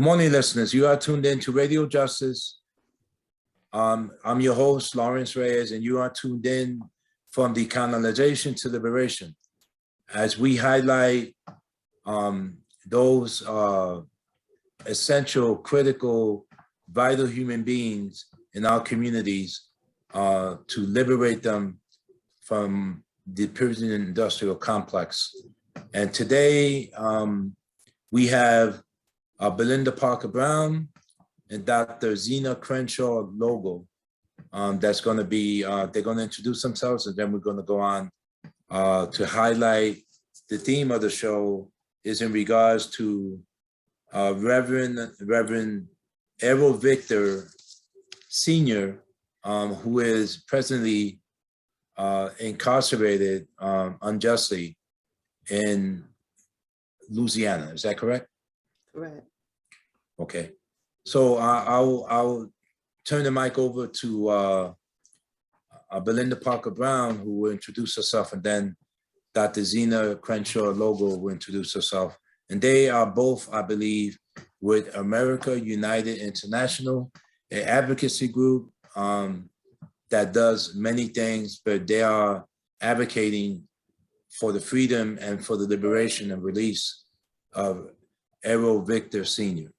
Good morning, listeners. You are tuned in to Radio Justice. I'm your host, Lawrence Reyes, and you are tuned in from decolonization to liberation as we highlight those essential, critical, vital human beings in our communities to liberate them from the prison industrial complex. And today we have Belinda Parker Brown and Dr. Zena Crenshaw Logo. That's going to be, they're going to introduce themselves, and then we're going to go on to highlight the theme of the show is in regards to Reverend Errol Victor Sr., who is presently incarcerated unjustly in Louisiana. Is that correct? Correct. Okay. So I'll turn the mic over to Belinda Parker Brown, who will introduce herself, and then Dr. Zena Crenshaw Logo will introduce herself. And they are both, I believe, with America United International, an advocacy group that does many things, but they are advocating for the freedom and for the liberation and release of Errol Victor Sr.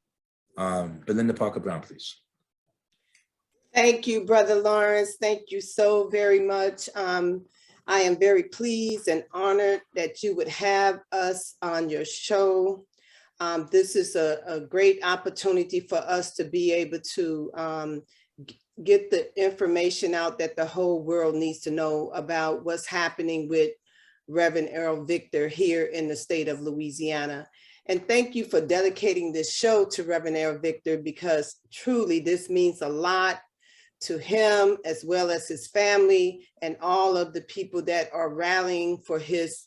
Belinda Parker Brown, please. Thank you, Brother Lawrence. Thank you so very much. I am very pleased and honored that you would have us on your show. This is a great opportunity for us to be able to get the information out that the whole world needs to know about what's happening with Reverend Errol Victor here in the state of Louisiana. And thank you for dedicating this show to Reverend Errol Victor, because truly this means a lot to him as well as his family and all of the people that are rallying for his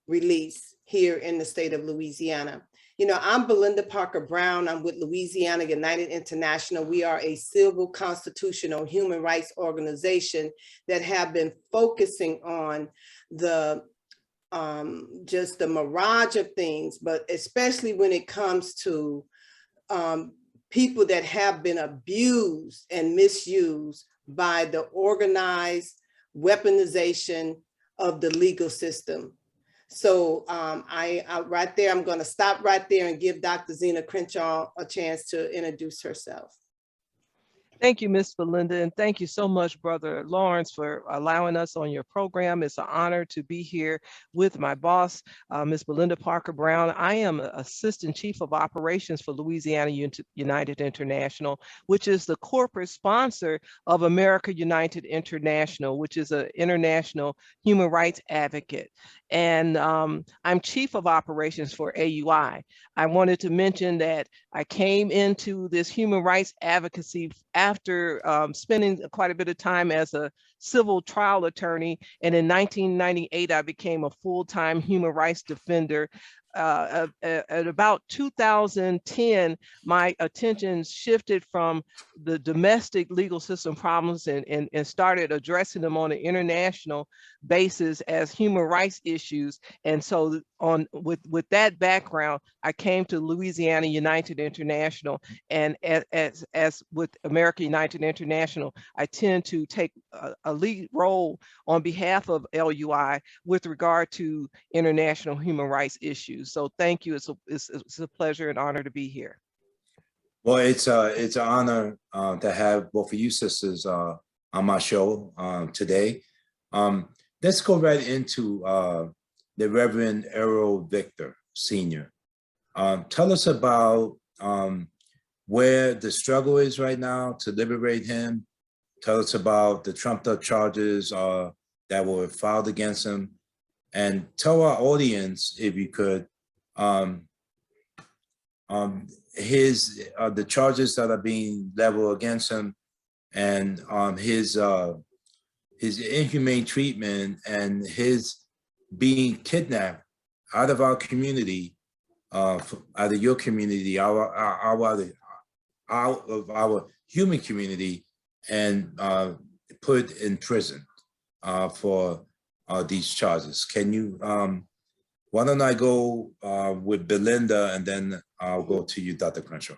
release here in the state of Louisiana. You know, I'm Belinda Parker Brown. I'm with Louisiana United International. We are a civil, constitutional, human rights organization that have been focusing on the just the mirage of things, but especially when it comes to people that have been abused and misused by the organized weaponization of the legal system. So right there, I'm going to stop right there and give Dr. Zena Crenshaw a chance to introduce herself. Thank you, Ms. Belinda, and thank you so much, Brother Lawrence, for allowing us on your program. It's an honor to be here with my boss, Ms. Belinda Parker Brown. I am Assistant Chief of Operations for Louisiana United International, which is the corporate sponsor of America United International, which is an international human rights advocate. And I'm Chief of Operations for AUI. I wanted to mention that I came into this human rights advocacy after spending quite a bit of time as a civil trial attorney. And in 1998, I became a full-time human rights defender. At about 2010, my attention shifted from the domestic legal system problems and started addressing them on an international basis as human rights issues. And so with that background, I came to Louisiana United International, and as with America United International, I tend to take a lead role on behalf of LUI with regard to international human rights issues. So thank you. It's a pleasure and honor to be here. Well, it's an honor to have both of you sisters on my show today. Let's go right into the Reverend Errol Victor Sr. Tell us about where the struggle is right now to liberate him. Tell us about the trumped up charges that were filed against him, and tell our audience, if you could, the charges that are being leveled against him, and his inhumane treatment and his being kidnapped out of our community, out of your community, out of our human community, and put in prison for these charges. Can you, why don't I go with Belinda, and then I'll go to you, Dr. Crenshaw.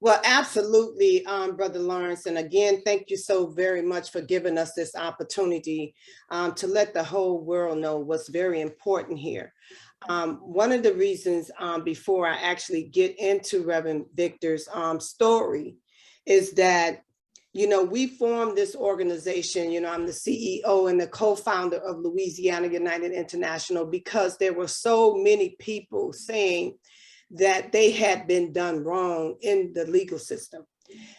Well, absolutely, Brother Lawrence. And again, thank you so very much for giving us this opportunity to let the whole world know what's very important here. One of the reasons before I actually get into Reverend Victor's story is that, you know, we formed this organization, you know, I'm the CEO and the co-founder of Louisiana United International because there were so many people saying that they had been done wrong in the legal system.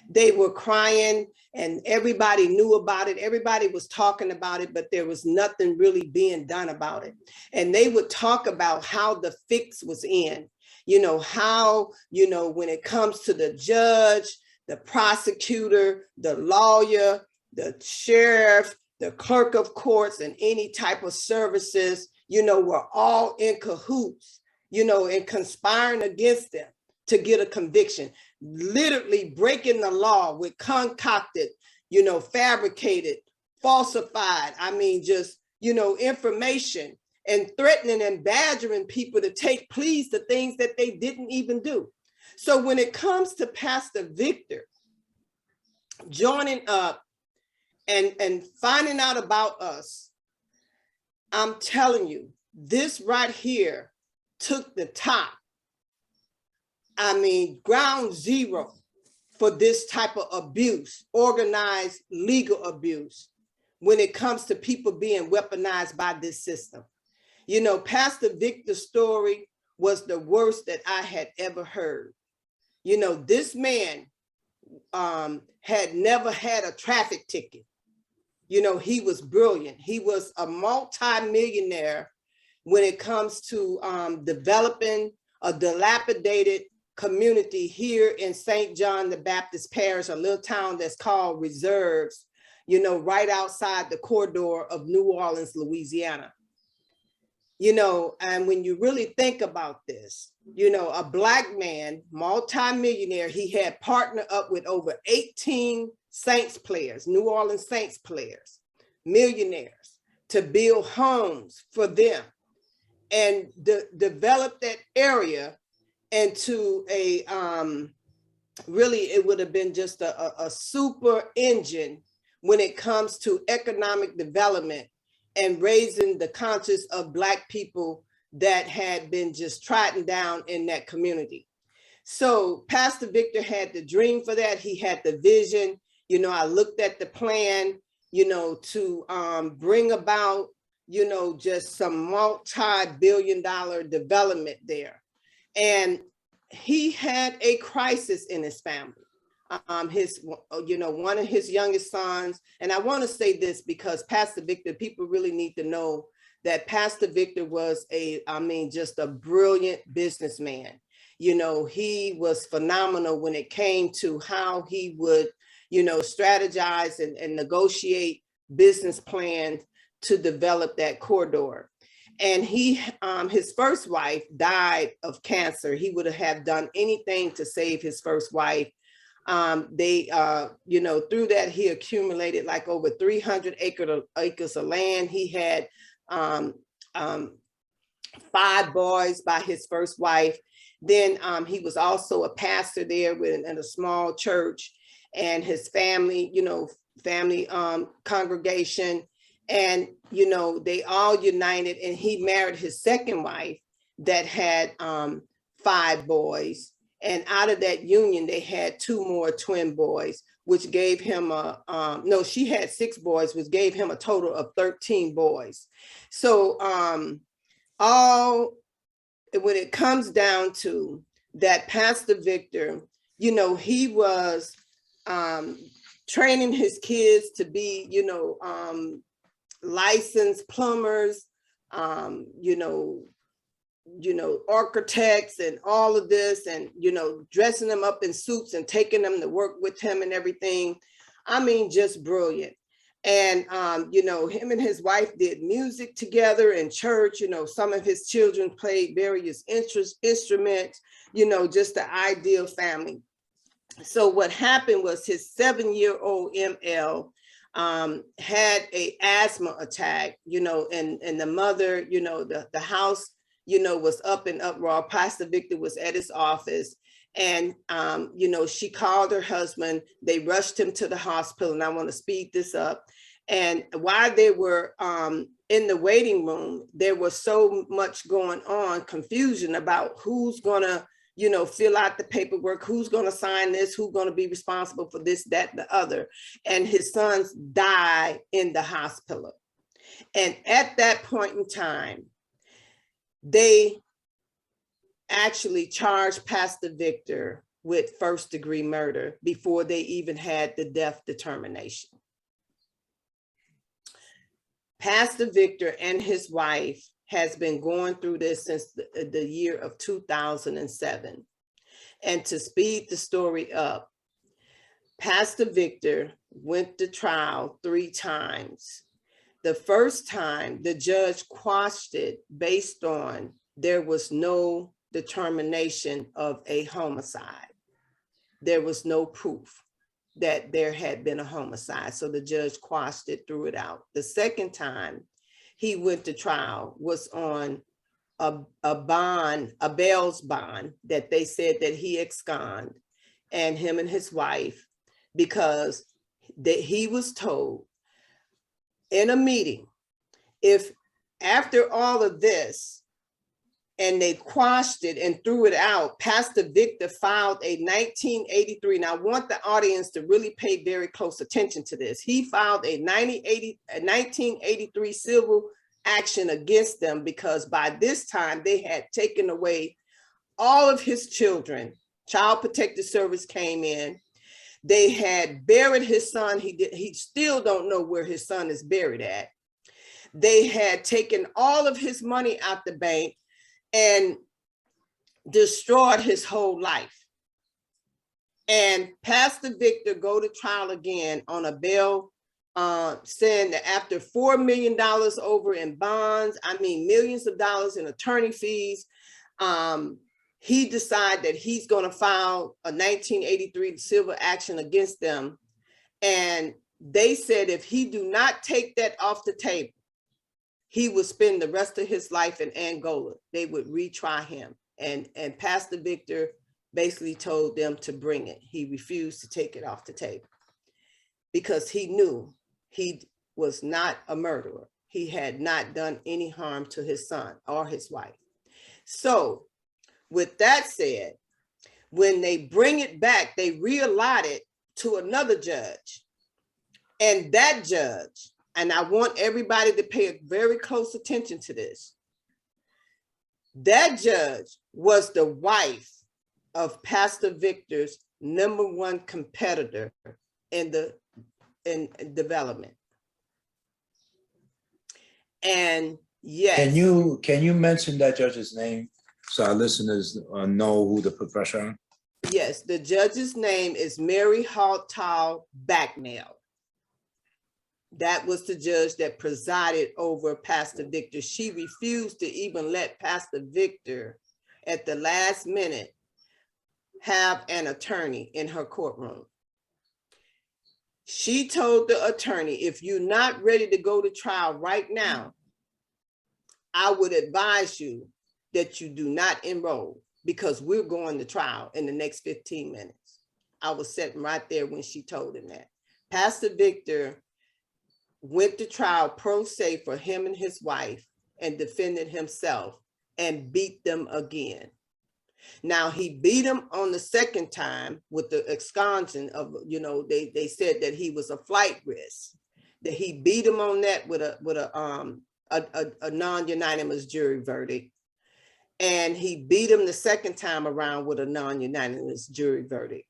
They were crying and everybody knew about it. Everybody was talking about it, but there was nothing really being done about it. And they would talk about how the fix was in, you know, how, you know, when it comes to the judge, the prosecutor, the lawyer, the sheriff, the clerk of courts, and any type of services, you know, were all in cahoots, you know, and conspiring against them to get a conviction, literally breaking the law with concocted, you know, fabricated, falsified, I mean, just, you know, information and threatening and badgering people to take pleas to things that they didn't even do. So when it comes to Pastor Victor joining up and finding out about us, I'm telling you, this right here took the top. I mean, ground zero for this type of abuse, organized legal abuse, when it comes to people being weaponized by this system. You know, Pastor Victor's story was the worst that I had ever heard. You know, this man had never had a traffic ticket. You know, he was brilliant. He was a multi-millionaire when it comes to developing a dilapidated community here in St. John the Baptist Parish, a little town that's called Reserves, you know, right outside the corridor of New Orleans, Louisiana. You know, and when you really think about this, you know, a Black man, multi-millionaire, he had partnered up with over 18 Saints players, New Orleans Saints players, millionaires, to build homes for them and develop that area into a, really, it would have been just a super engine when it comes to economic development and raising the conscience of Black people that had been just trodden down in that community. So Pastor Victor had the dream for that. He had the vision. You know, I looked at the plan, you know, to bring about, you know, just some multi-billion-dollar development there. And he had a crisis in his family. You know, one of his youngest sons, and I want to say this because Pastor Victor, people really need to know that Pastor Victor was just a brilliant businessman. You know, he was phenomenal when it came to how he would, you know, strategize and negotiate business plans to develop that corridor. And his first wife died of cancer. He would have done anything to save his first wife. You know, through that, he accumulated like over 300 acres of land. He had 5 boys by his first wife. Then he was also a pastor there in a small church, and his family, you know, congregation. And, you know, they all united, and he married his second wife that had 5 boys. And out of that union, they had 2 more twin boys, which gave him she had 6 boys, which gave him a total of 13 boys. So when it comes down to that, Pastor Victor, you know, he was training his kids to be, you know, licensed plumbers, you know, architects and all of this, and, you know, dressing them up in suits and taking them to work with him and everything. I mean, just brilliant. And, you know, him and his wife did music together in church. You know, some of his children played various instruments, you know, just the ideal family. So what happened was his 7-year-old ML had a asthma attack, you know, and the mother, you know, the house was up in uproar. Pastor Victor was at his office, and she called her husband. They rushed him to the hospital, and I want to speed this up. And while they were in the waiting room, there was so much going on, confusion about who's gonna, fill out the paperwork, who's gonna sign this, who's gonna be responsible for this, that, and the other. And his sons died in the hospital. And at that point in time, they actually charged Pastor Victor with first-degree murder before they even had the death determination. Pastor Victor and his wife has been going through this since the year of 2007. And to speed the story up, Pastor Victor went to trial 3 times. The first time, the judge quashed it based on there was no determination of a homicide. There was no proof that there had been a homicide. So the judge quashed it, threw it out. The second time he went to trial was on a bail's bond that they said that he absconded, and him and his wife, because he was told in a meeting, if after all of this, and they quashed it and threw it out, Pastor Victor filed a 1983. Now I want the audience to really pay very close attention to this. He filed a 1983 civil action against them because by this time they had taken away all of his children. Child Protective Service came in. They had buried his son. He still don't know where his son is buried at. They had taken all of his money out the bank and destroyed his whole life. And Pastor Victor go to trial again on a bail, saying that after $4 million over in bonds, millions of dollars in attorney fees, he decided that he's going to file a 1983 civil action against them. And they said if he do not take that off the table, he would spend the rest of his life in Angola. They would retry him. And Pastor Victor basically told them to bring it. He refused to take it off the table because he knew he was not a murderer. He had not done any harm to his son or his wife. So with that said, when they bring it back, they reallot it to another judge. And that judge, and I want everybody to pay very close attention to this, that judge was the wife of Pastor Victor's #1 competitor in development. And yes. Can you mention that judge's name so our listeners know who the professor are? Yes, the judge's name is Mary Haltal Backnell. That was the judge that presided over Pastor Victor. She refused to even let Pastor Victor at the last minute have an attorney in her courtroom. She told the attorney, if you're not ready to go to trial right now, I would advise you that you do not enroll because we're going to trial in the next 15 minutes. I was sitting right there when she told him that. Pastor Victor went to trial pro se for him and his wife and defended himself and beat them again. Now he beat him on the second time with the absconding of, they said that he was a flight risk, that he beat him on that with a non-unanimous jury verdict. And he beat him the second time around with a non-unanimous jury verdict.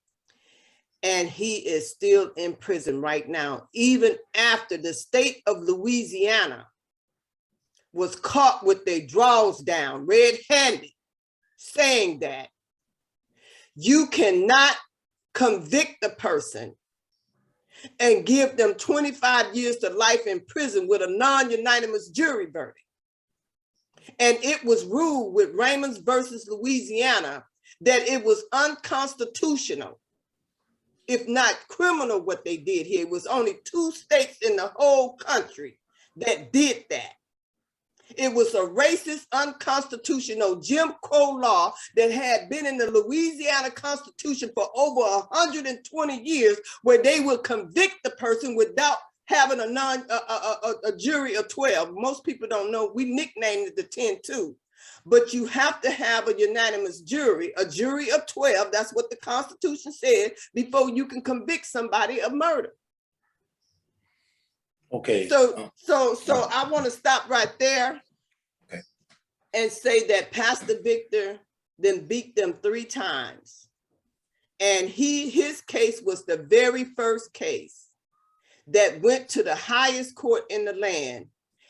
And he is still in prison right now, even after the state of Louisiana was caught with their drawers down, red-handed, saying that you cannot convict a person and give them 25 years to life in prison with a non-unanimous jury verdict. And it was ruled with Raymond versus Louisiana that it was unconstitutional, if not criminal, what they did here. It was only 2 states in the whole country that did that. It was a racist, unconstitutional Jim Crow law that had been in the Louisiana Constitution for over 120 years, where they would convict the person without having a jury of 12. Most people don't know, we nicknamed it the 10-2. But you have to have a unanimous jury, a jury of 12. That's what the Constitution said, before you can convict somebody of murder. Okay. So I want to stop right there. Okay. And say that Pastor Victor then beat them 3 times. And his case was the very first case that went to the highest court in the land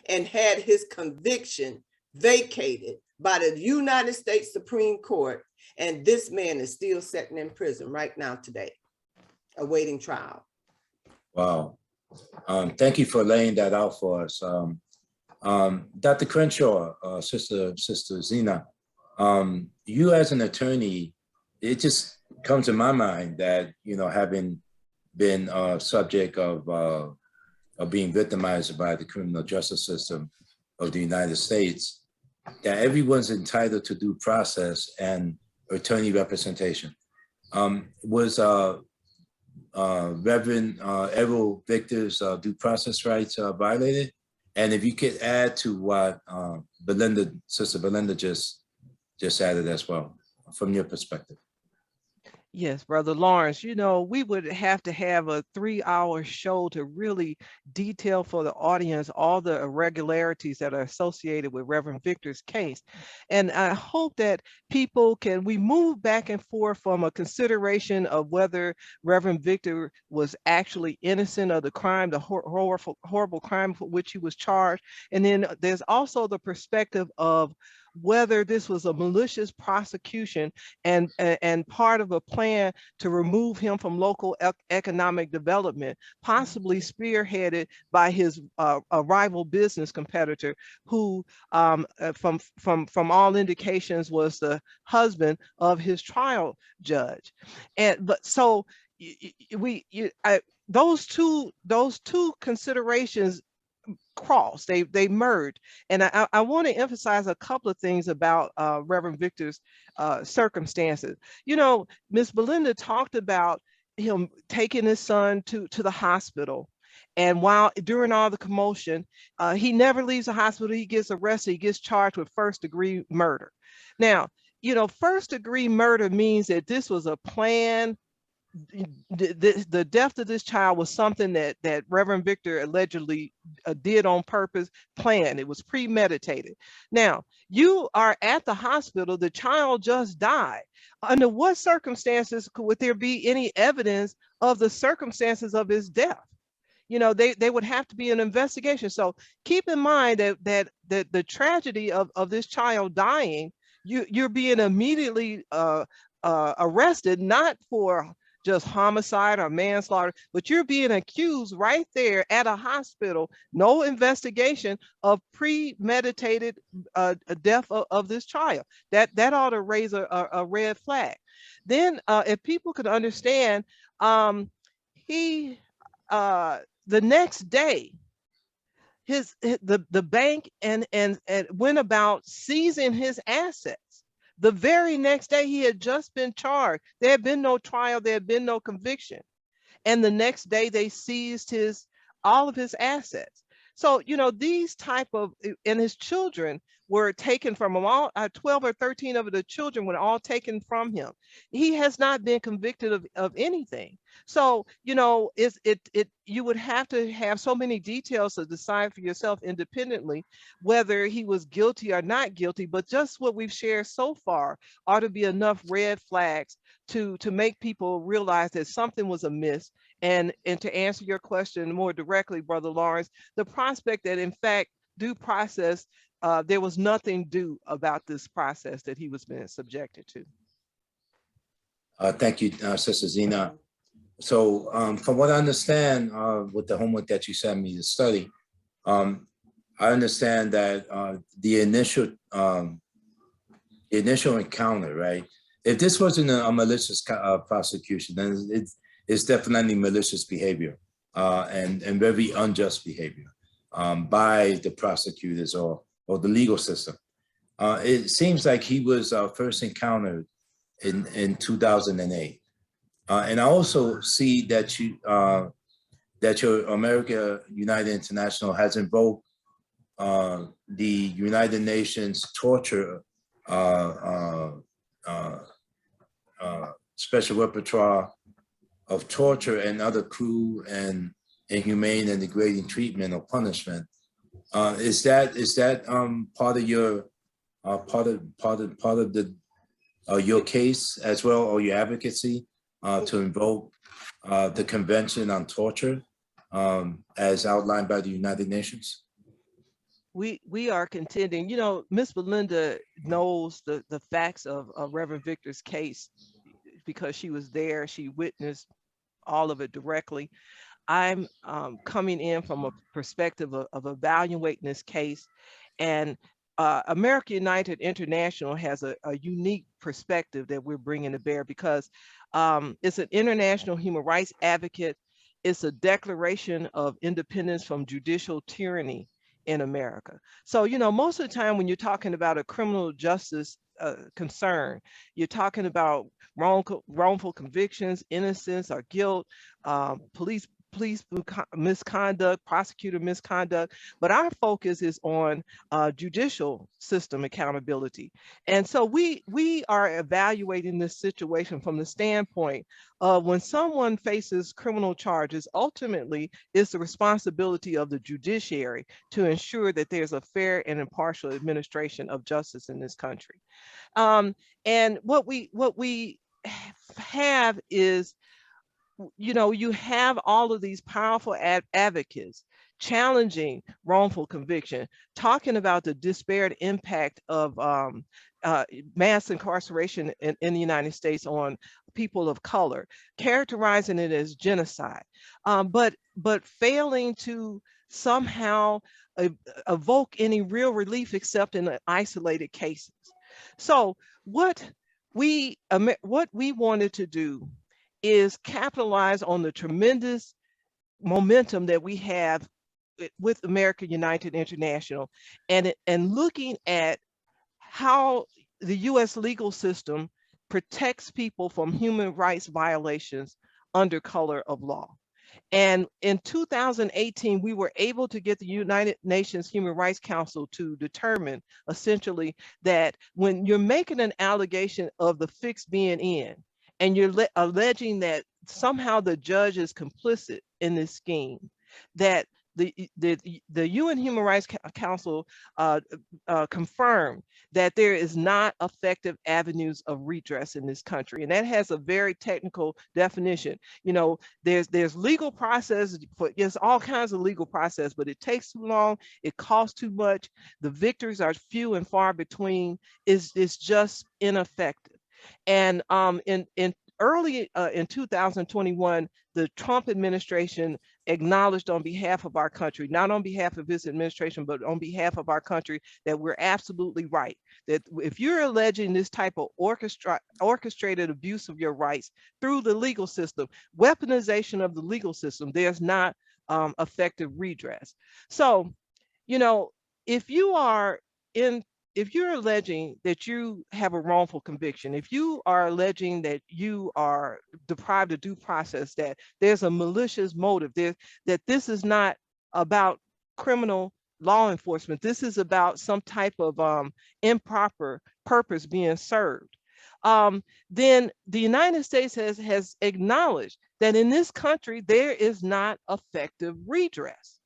and had his conviction vacated by the United States Supreme Court. And this man is still sitting in prison right now today, awaiting trial. Wow. Thank you for laying that out for us. Dr. Crenshaw, Sister Zena, you as an attorney, it just comes to my mind that, you know, having been subject of being victimized by the criminal justice system of the United States, that everyone's entitled to due process and attorney representation. Was Reverend Errol Victor's due process rights violated? And if you could add to what Sister Belinda just added as well, from your perspective. Yes, Brother Lawrence, you know, we would have to have a 3-hour show to really detail for the audience all the irregularities that are associated with Reverend Victor's case. And I hope that we move back and forth from a consideration of whether Reverend Victor was actually innocent of the crime, the horrible crime for which he was charged. And then there's also the perspective of whether this was a malicious prosecution and part of a plan to remove him from local economic development, possibly spearheaded by his rival business competitor, who from all indications was the husband of his trial judge. Those two considerations cross, they merge. And I want to emphasize a couple of things about Reverend Victor's circumstances. You know, Miss Belinda talked about him taking his son to the hospital. And during all the commotion, he never leaves the hospital. He gets arrested. He gets charged with first-degree murder. Now, you know, first-degree murder means that this was a plan. The death of this child was something that Reverend Victor allegedly did on purpose, planned. It was premeditated. Now, you are at the hospital, the child just died. Under what circumstances would there be any evidence of the circumstances of his death? You know, they would have to be an investigation. So keep in mind that the tragedy of this child dying, you're being immediately arrested, not for just homicide or manslaughter, but you're being accused right there at a hospital, no investigation, of premeditated death of this child. That ought to raise a red flag. Then if people could understand, the next day, the bank and went about seizing his assets. The very next day, he had just been charged. There had been no trial. There had been no conviction. And the next day, they seized all of his assets. So, you know, and his children were taken from him. All 12 or 13 of the children were all taken from him. He has not been convicted of anything. So, you know, you would have to have so many details to decide for yourself independently whether he was guilty or not guilty. But just what we've shared so far ought to be enough red flags to make people realize that something was amiss. And to answer your question more directly, Brother Lawrence, the prospect that in fact due process, there was nothing due about this process that he was being subjected to. Thank you, Sister Zena. So from what I understand with the homework that you sent me to study, I understand that the initial encounter, right? If this wasn't a malicious prosecution, then it's definitely malicious behavior and very unjust behavior by the prosecutors or or the legal system. It seems like he was first encountered in 2008. And I also see that that your America United International has invoked the United Nations torture special repertoire of torture and other cruel and inhumane and degrading treatment or punishment. Is that part of your part of the your case as well, or your advocacy to invoke the Convention on Torture as outlined by the United Nations? We are contending, you know, Miss Belinda knows the facts of Reverend Victor's case because she was there, she witnessed all of it directly. I'm coming in from a perspective of evaluating this case, and America United International has a unique perspective that we're bringing to bear because it's an international human rights advocate. It's a declaration of independence from judicial tyranny in America. So, you know, most of the time when you're talking about a criminal justice concern, you're talking about wrongful convictions, innocence or guilt, police misconduct, prosecutor misconduct, but our focus is on judicial system accountability. And so we are evaluating this situation from the standpoint of when someone faces criminal charges, ultimately it's the responsibility of the judiciary to ensure that there's a fair and impartial administration of justice in this country. And what we have is, you know, you have all of these powerful advocates challenging wrongful conviction, talking about the disparate impact of mass incarceration in the United States on people of color, characterizing it as genocide, but failing to somehow evoke any real relief except in isolated cases. So what we wanted to do is capitalize on the tremendous momentum that we have with America United International, and looking at how the U.S. legal system protects people from human rights violations under color of law. And in 2018, we were able to get the United Nations Human Rights Council to determine essentially that when you're making an allegation of the fix being in, and you're alleging that somehow the judge is complicit in this scheme, that the UN Human Rights Council confirmed that there is not effective avenues of redress in this country. And that has a very technical definition. You know, there's legal process, there's all kinds of legal process, but it takes too long, it costs too much, the victories are few and far between, it's just ineffective. And early in 2021, the Trump administration acknowledged on behalf of our country, not on behalf of his administration, but on behalf of our country, that we're absolutely right. That if you're alleging this type of orchestrated abuse of your rights through the legal system, weaponization of the legal system, there's not effective redress. So, you know, if you're alleging that you have a wrongful conviction, if you are alleging that you are deprived of due process, that there's a malicious motive, that this is not about criminal law enforcement, this is about some type of improper purpose being served, then the United States has acknowledged that in this country, there is not effective redress,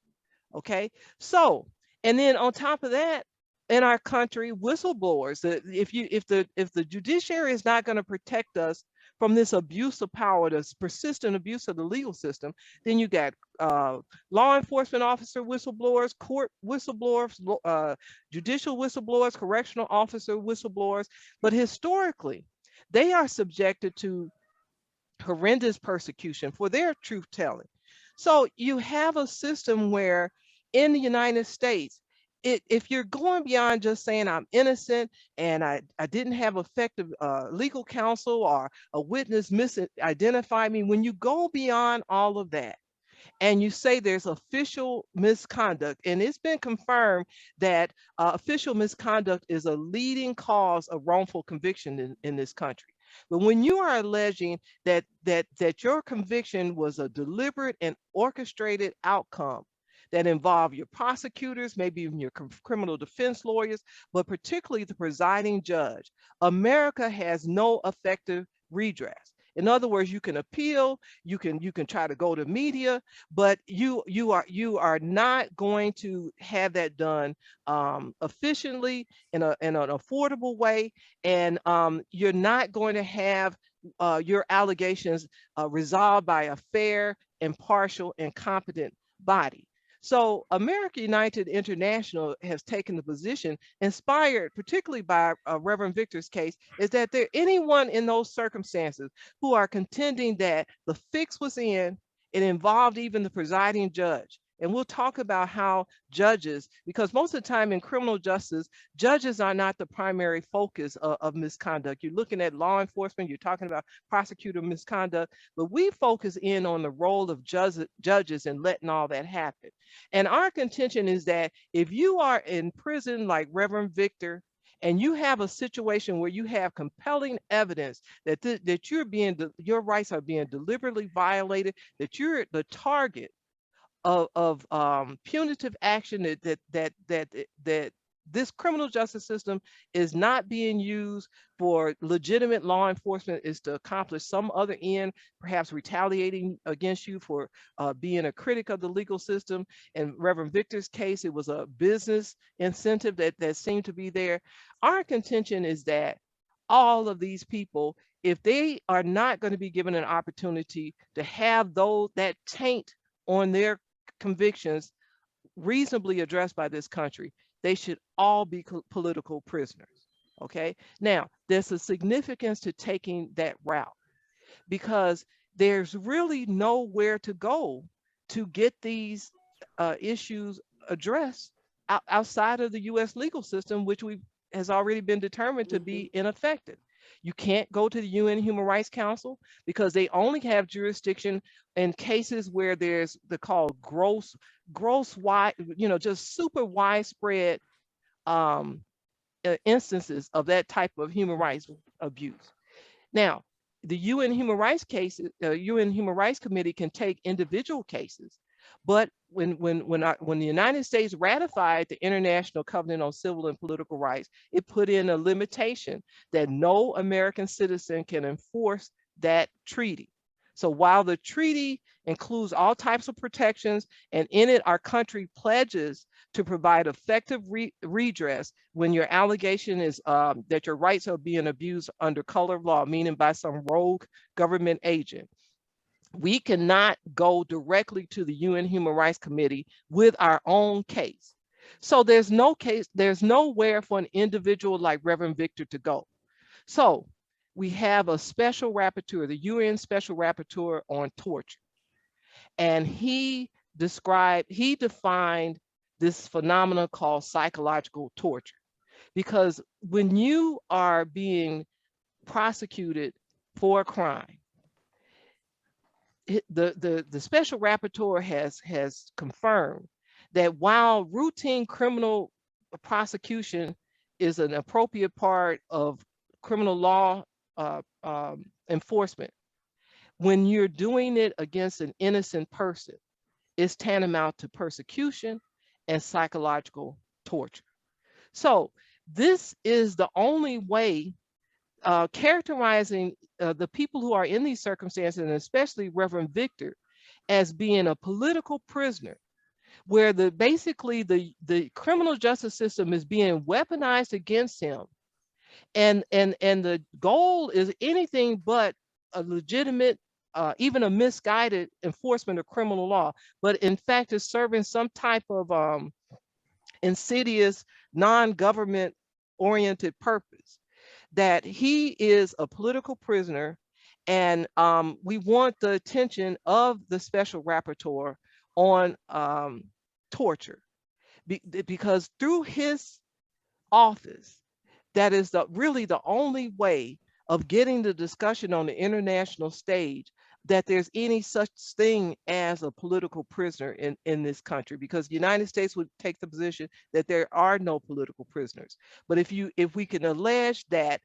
okay? So, and then on top of that, in our country, whistleblowers, if the judiciary is not going to protect us from this abuse of power, this persistent abuse of the legal system, then you got law enforcement officer whistleblowers, court whistleblowers, judicial whistleblowers, correctional officer whistleblowers. But historically, they are subjected to horrendous persecution for their truth telling. So you have a system where in the United States, if you're going beyond just saying I'm innocent and I didn't have effective legal counsel or a witness misidentified me, when you go beyond all of that and you say there's official misconduct, and it's been confirmed that official misconduct is a leading cause of wrongful conviction in this country. But when you are alleging that your conviction was a deliberate and orchestrated outcome that involve your prosecutors, maybe even your criminal defense lawyers, but particularly the presiding judge, America has no effective redress. In other words, you can appeal, you can try to go to media, but you are not going to have that done efficiently in an affordable way, and you're not going to have your allegations resolved by a fair, impartial, and competent body. So America United International has taken the position, inspired particularly by Reverend Victor's case, is that there anyone in those circumstances who are contending that the fix was in, it involved even the presiding judge. And we'll talk about how judges, because most of the time in criminal justice, judges are not the primary focus of misconduct. You're looking at law enforcement, you're talking about prosecutor misconduct, but we focus in on the role of judges and letting all that happen. And our contention is that if you are in prison like Reverend Victor, and you have a situation where you have compelling evidence that that your rights are being deliberately violated, that you're the target of punitive action, that this criminal justice system is not being used for legitimate law enforcement, is to accomplish some other end, perhaps retaliating against you for being a critic of the legal system. In Reverend Victor's case, it was a business incentive that seemed to be there. Our contention is that all of these people, if they are not going to be given an opportunity to have that taint on their convictions reasonably addressed by this country, they should all be political prisoners. Okay. Now, there's a significance to taking that route, because there's really nowhere to go to get these issues addressed outside of the U.S. legal system, which has already been determined to be ineffective. You can't go to the UN Human Rights Council because they only have jurisdiction in cases where there's the called gross wide, just super widespread instances of that type of human rights abuse. Now, the UN Human Rights UN Human Rights Committee can take individual cases, but when the United States ratified the International Covenant on Civil and Political Rights, it put in a limitation that no American citizen can enforce that treaty. So while the treaty includes all types of protections, and in it our country pledges to provide effective redress when your allegation is that your rights are being abused under color of law, meaning by some rogue government agent, we cannot go directly to the UN Human Rights Committee with our own case. So there's nowhere for an individual like Reverend Victor to go. So we have a special rapporteur, the UN Special Rapporteur on Torture. And he defined this phenomenon called psychological torture. Because when you are being prosecuted for a crime, the special rapporteur has confirmed that while routine criminal prosecution is an appropriate part of criminal law enforcement, when you're doing it against an innocent person, it's tantamount to persecution and psychological torture. So this is the only way characterizing the people who are in these circumstances, and especially Reverend Victor, as being a political prisoner, where basically the criminal justice system is being weaponized against him, and the goal is anything but a legitimate, even a misguided enforcement of criminal law, but in fact is serving some type of insidious, non-government oriented purpose. That he is a political prisoner, and we want the attention of the special rapporteur on torture, because through his office, that is really the only way of getting the discussion on the international stage that there's any such thing as a political prisoner in this country, because the United States would take the position that there are no political prisoners. But if we can allege that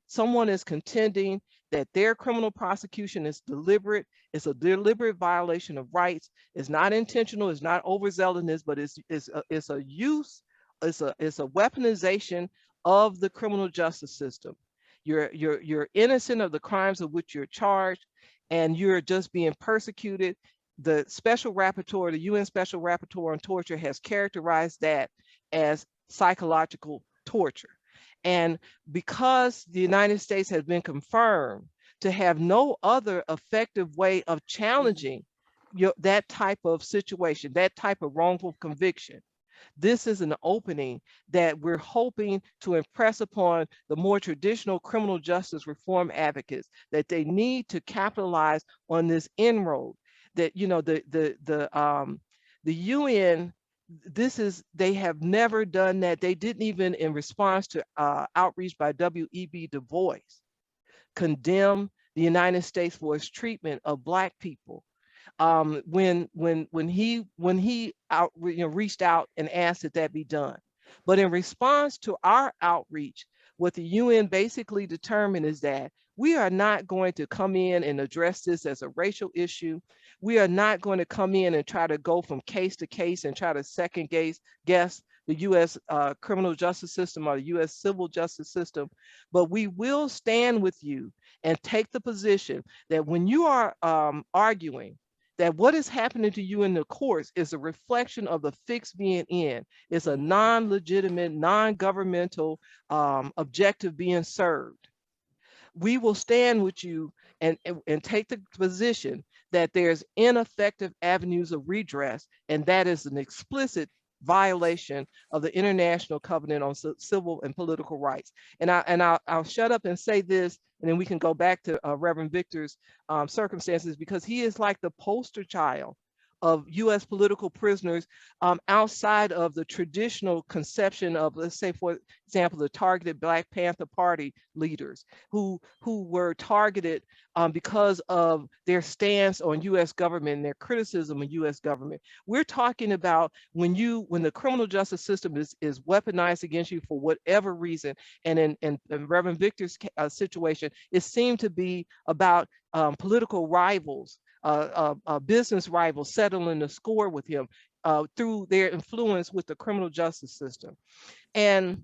someone is contending that their criminal prosecution is deliberate, it's a deliberate violation of rights, it's not intentional, it's not overzealousness, but it's a use, it's a weaponization of the criminal justice system. You're innocent of the crimes of which you're charged, and you're just being persecuted. The special rapporteur, the UN special rapporteur on torture, has characterized that as psychological torture. And because the United States has been confirmed to have no other effective way of challenging that type of situation, that type of wrongful conviction, this is an opening that we're hoping to impress upon the more traditional criminal justice reform advocates, that they need to capitalize on this inroad. That, you know, the UN, they have never done that. They didn't even, in response to outreach by W.E.B. Du Bois, condemn the United States for its treatment of Black people. When he reached out and asked that that be done. But in response to our outreach, what the UN basically determined is that we are not going to come in and address this as a racial issue. We are not going to come in and try to go from case to case and try to second guess the US criminal justice system or the US civil justice system, but we will stand with you and take the position that when you are arguing that what is happening to you in the courts is a reflection of the fix being in. It's a non-legitimate, non-governmental objective being served. We will stand with you and take the position that there's ineffective avenues of redress, and that is an explicit violation of the International Covenant on Civil and Political Rights. And I'll shut up and say this, and then we can go back to Reverend Victor's circumstances, because he is like the poster child of US political prisoners outside of the traditional conception of, let's say, for example, the targeted Black Panther Party leaders who were targeted because of their stance on US government and their criticism of US government. We're talking about when the criminal justice system is weaponized against you for whatever reason, and in Reverend Victor's situation, it seemed to be about political rivals, business rivals settling the score with him through their influence with the criminal justice system. And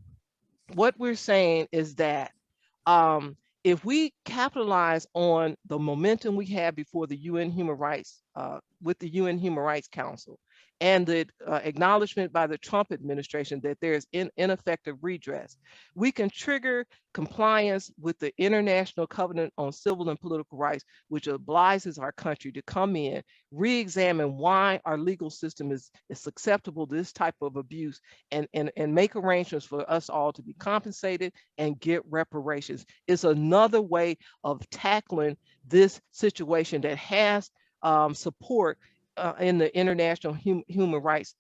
what we're saying is that if we capitalize on the momentum we have before the UN Human Rights, with the UN Human Rights Council, and the acknowledgement by the Trump administration that there's ineffective redress, we can trigger compliance with the International Covenant on Civil and Political Rights, which obliges our country to come in, re-examine why our legal system is susceptible to this type of abuse, and make arrangements for us all to be compensated and get reparations. It's another way of tackling this situation that has support in the international human rights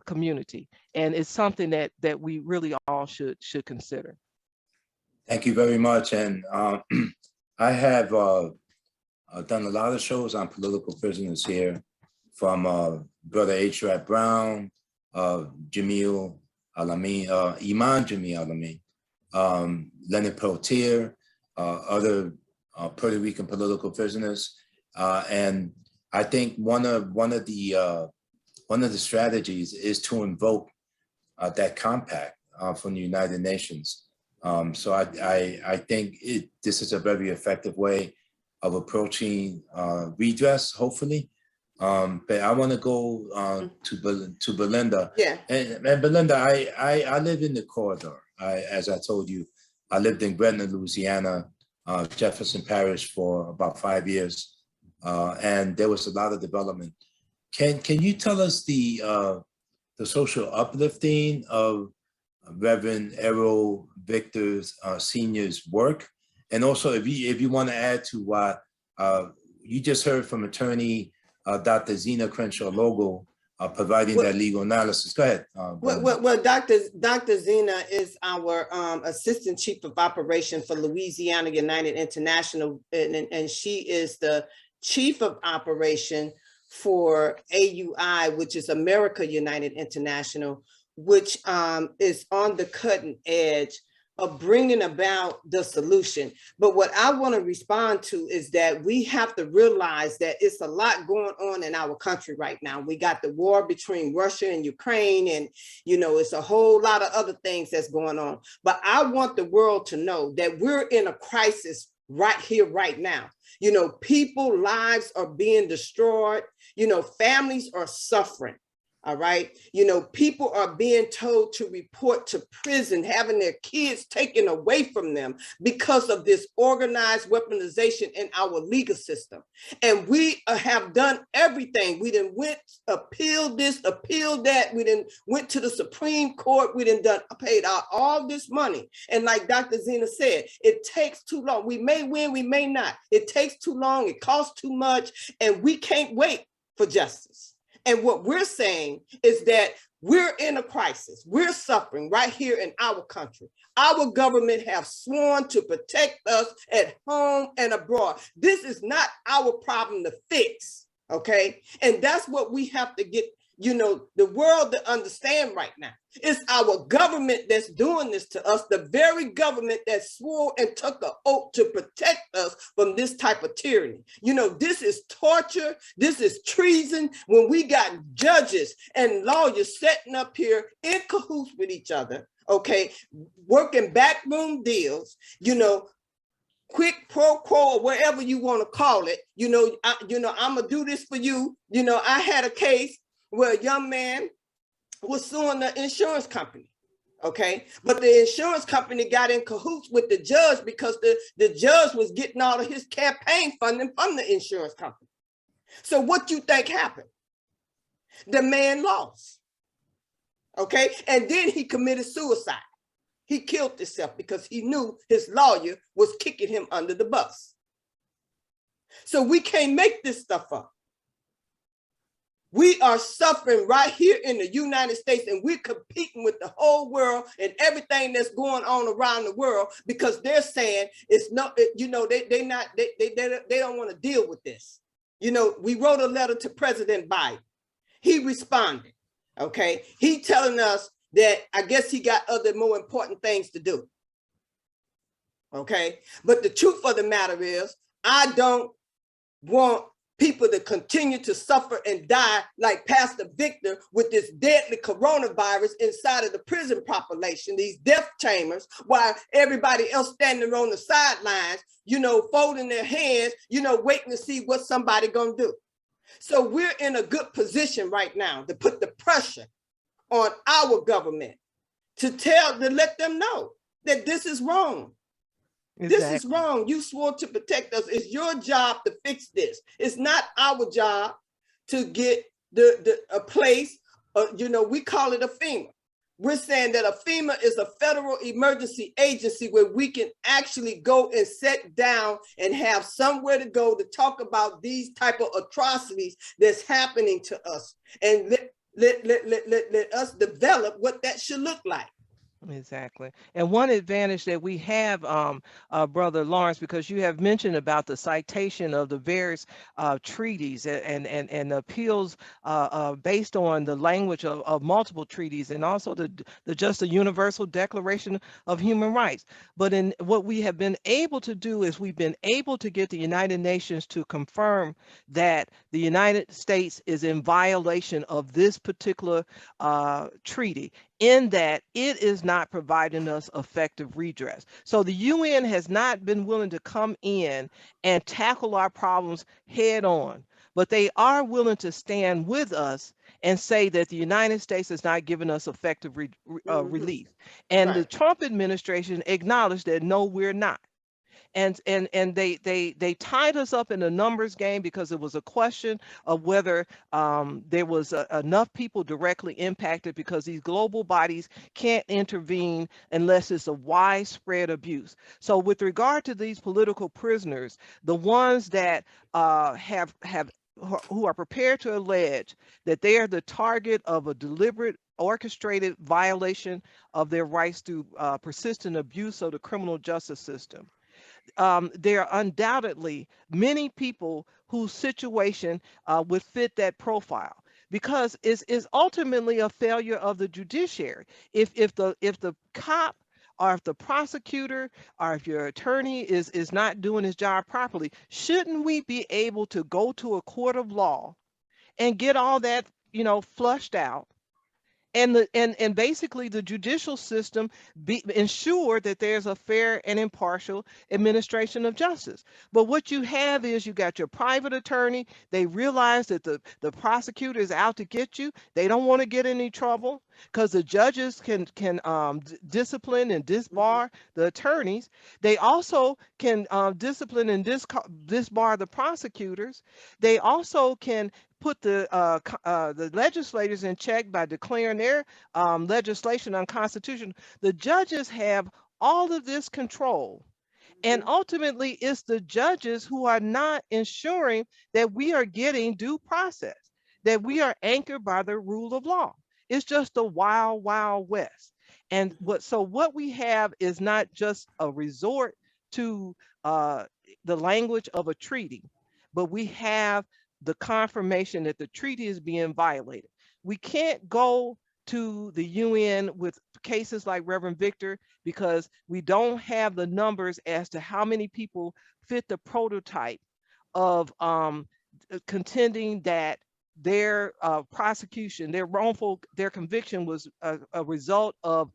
community, and it's something that we really all should consider. Thank you very much. And I have done a lot of shows on political prisoners here, from Brother H. Rap Brown, Jamil Alamin, Iman Jamil Alamin, Leonard Peltier, other Puerto Rican political prisoners, and I think one of the strategies is to invoke that compact from the United Nations. So I think this is a very effective way of approaching redress, hopefully. But I want to go to Belinda. Yeah. And Belinda, I live in the corridor. As I told you, I lived in Gretna, Louisiana, Jefferson Parish for about 5 years. And there was a lot of development. Can you tell us the social uplifting of Reverend Errol Victor's Senior's work, and also if you want to add to what you just heard from Attorney Dr. Zena Crenshaw Logo, providing that legal analysis? Go ahead. Well, Dr. Zena is our Assistant Chief of Operation for Louisiana United International, and she is the chief of operation for AUI, which is America United International, which is on the cutting edge of bringing about the solution. But what I want to respond to is that we have to realize that it's a lot going on in our country right now. We got the war between Russia and Ukraine, and it's a whole lot of other things that's going on. But I want the world to know that we're in a crisis right here, right now. People lives are being destroyed. Families are suffering. All right. People are being told to report to prison, having their kids taken away from them because of this organized weaponization in our legal system. And we have done everything. We done appealed this, appealed that. We done went to the Supreme Court. We done paid out all this money. And like Dr. Zena said, it takes too long. We may win, we may not. It takes too long. It costs too much. And we can't wait for justice. And what we're saying is that we're in a crisis. We're suffering right here in our country. Our government have sworn to protect us at home and abroad. This is not our problem to fix, okay? And that's what we have to get, the world to understand right now. It's our government that's doing this to us, the very government that swore and took an oath to protect us from this type of tyranny. This is torture. This is treason when we got judges and lawyers sitting up here in cahoots with each other, okay, working backroom deals, quick pro quo or whatever you want to call it. I'm going to do this for you. I had a case where a young man was suing the insurance company, okay? But the insurance company got in cahoots with the judge because the judge was getting all of his campaign funding from the insurance company. So what you think happened? The man lost, okay? And then he committed suicide. He killed himself because he knew his lawyer was kicking him under the bus. So we can't make this stuff up. We are suffering right here in the United States, and we're competing with the whole world and everything that's going on around the world because they're saying it's not, they don't want to deal with this. We wrote a letter to President Biden. He responded, okay? He telling us that I guess he got other more important things to do, okay? But the truth of the matter is, I don't want people to continue to suffer and die like Pastor Victor with this deadly coronavirus inside of the prison population, these death chambers, while everybody else standing on the sidelines, folding their hands, waiting to see what somebody gonna do. So we're in a good position right now to put the pressure on our government to let them know that this is wrong. Exactly. This is wrong. You swore to protect us. It's your job to fix this. It's not our job to get a place. We call it a FEMA. We're saying that a FEMA is a federal emergency agency where we can actually go and sit down and have somewhere to go to talk about these type of atrocities that's happening to us, and let us develop what that should look like. Exactly. And one advantage that we have, Brother Lawrence, because you have mentioned about the citation of the various treaties and appeals based on the language of multiple treaties, and also the just a universal declaration of human rights. But in what we have been able to do is we've been able to get the United Nations to confirm that the United States is in violation of this particular treaty, in that it is not providing us effective redress. So the UN has not been willing to come in and tackle our problems head on, but they are willing to stand with us and say that the United States is not giving us effective relief. And the Trump administration acknowledged that no, we're not. And they tied us up in a numbers game because it was a question of whether there was enough people directly impacted, because these global bodies can't intervene unless it's a widespread abuse. So with regard to these political prisoners, the ones that who are prepared to allege that they are the target of a deliberate, orchestrated violation of their rights through persistent abuse of the criminal justice system, there are undoubtedly many people whose situation would fit that profile, because it's ultimately a failure of the judiciary. If the cop or if the prosecutor or if your attorney is not doing his job properly, shouldn't we be able to go to a court of law and get all that, flushed out, and basically the judicial system ensure that there's a fair and impartial administration of justice? But what you have is you got your private attorney. They realize that the prosecutor is out to get you. They don't want to get in any trouble because the judges can discipline and disbar the attorneys. They also can discipline and disbar the prosecutors. They also can put the legislators in check by declaring their legislation unconstitutional. The judges have all of this control. And ultimately, it's the judges who are not ensuring that we are getting due process, that we are anchored by the rule of law. It's just a wild, wild west. And what we have is not just a resort to the language of a treaty, but we have the confirmation that the treaty is being violated. We can't go to the UN with cases like Reverend Victor because we don't have the numbers as to how many people fit the prototype of contending that their prosecution, their conviction was a result of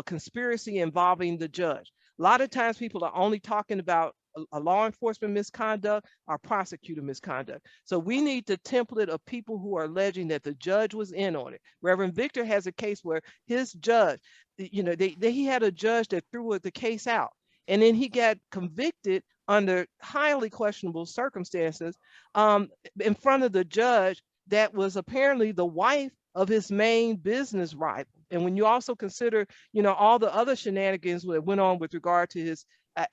conspiracy involving the judge. A lot of times people are only talking about a law enforcement misconduct or prosecutor misconduct. So we need the template of people who are alleging that the judge was in on it. Reverend Victor has a case where his judge, he had a judge that threw the case out, and then he got convicted under highly questionable circumstances in front of the judge that was apparently the wife of his main business rival. And when you also consider, all the other shenanigans that went on with regard to his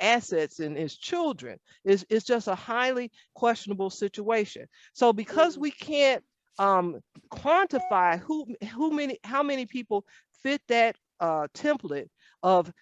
assets and his children, it's just a highly questionable situation. So because we can't quantify how many people fit that template of